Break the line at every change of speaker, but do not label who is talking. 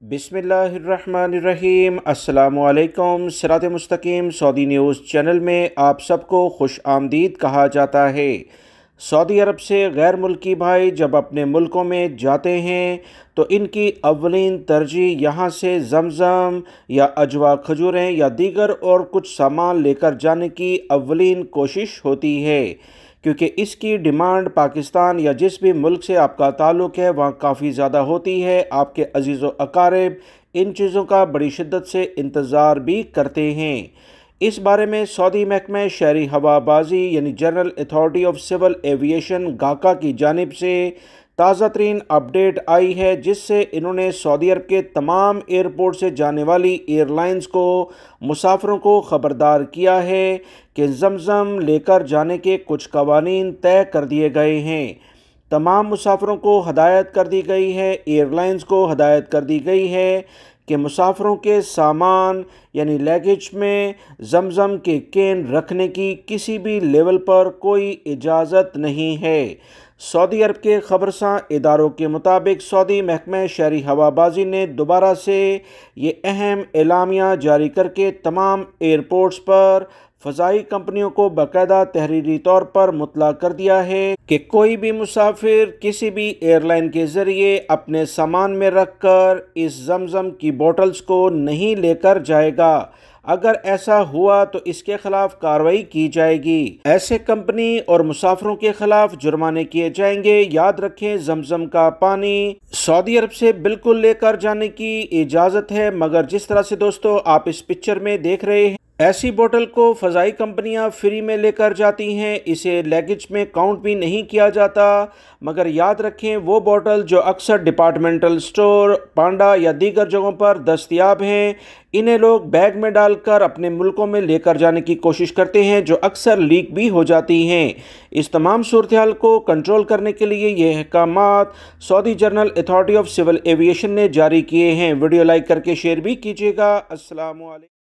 बिस्मिल्लाहिर्रहमानिर्रहीम। अस्सलामुअलैकुम। सिरात मुस्तकीम सऊदी न्यूज़ चैनल में आप सबको खुश आमदीद कहा जाता है। सऊदी अरब से गैर मुल्की भाई जब अपने मुल्कों में जाते हैं तो इनकी अव्वलीन तरजीह यहाँ से ज़मज़म या अजवा खजूरें या दीगर और कुछ सामान लेकर जाने की अव्वलीन कोशिश होती है, क्योंकि इसकी डिमांड पाकिस्तान या जिस भी मुल्क से आपका ताल्लुक़ है वहाँ काफ़ी ज़्यादा होती है। आपके अजीज़ व अकारिब इन चीज़ों का बड़ी शिद्दत से इंतज़ार भी करते हैं। इस बारे में सऊदी महकमा शहरी हवाबाजी यानी general authority of civil aviation GACA की जानिब से ताज़ा तरीन अपडेट आई है, जिससे इन्होंने सऊदी अरब के तमाम एयरपोर्ट से जाने वाली एयरलाइंस को मुसाफिरों को ख़बरदार किया है कि ज़मज़म लेकर जाने के कुछ कवानीन तय कर दिए गए हैं। तमाम मुसाफिरों को हदायत कर दी गई है, एयरलाइंस को हदायत कर दी गई है कि मुसाफिरों के सामान यानी लगेज में ज़मज़म के कैन रखने की किसी भी लेवल पर कोई इजाज़त नहीं है। सऊदी अरब के खबरसां इदारों के मुताबिक सऊदी महकमा शहरी हवाबाजी ने दोबारा से ये अहम एलामिया जारी करके तमाम एयरपोर्ट्स पर फ़ज़ाई कंपनियों को बाकायदा तहरीरी तौर पर मुतला कर दिया है कि कोई भी मुसाफिर किसी भी एयरलाइन के ज़रिए अपने सामान में रखकर इस ज़मज़म की बोतल्स को नहीं लेकर जाएगा। अगर ऐसा हुआ तो इसके खिलाफ कार्रवाई की जाएगी। ऐसे कंपनी और मुसाफिरों के खिलाफ जुर्माने किए जाएंगे। याद रखें, ज़मज़म का पानी सऊदी अरब से बिल्कुल लेकर जाने की इजाज़त है, मगर जिस तरह से दोस्तों आप इस पिक्चर में देख रहे हैं, ऐसी बोतल को फ़ज़ाई कंपनियां फ्री में लेकर जाती हैं। इसे लगेज में काउंट भी नहीं किया जाता। मगर याद रखें, वो बोतल जो अक्सर डिपार्टमेंटल स्टोर, पांडा या दीगर जगहों पर दस्तयाब हैं, इन्हें लोग बैग में डालकर अपने मुल्कों में लेकर जाने की कोशिश करते हैं, जो अक्सर लीक भी हो जाती हैं। इस तमाम सूरत हाल को कंट्रोल करने के लिए ये अहकामात Saudi general authority of civil aviation ने जारी किए हैं। वीडियो लाइक करके शेयर भी कीजिएगा। अस्सलामु अलैकुम।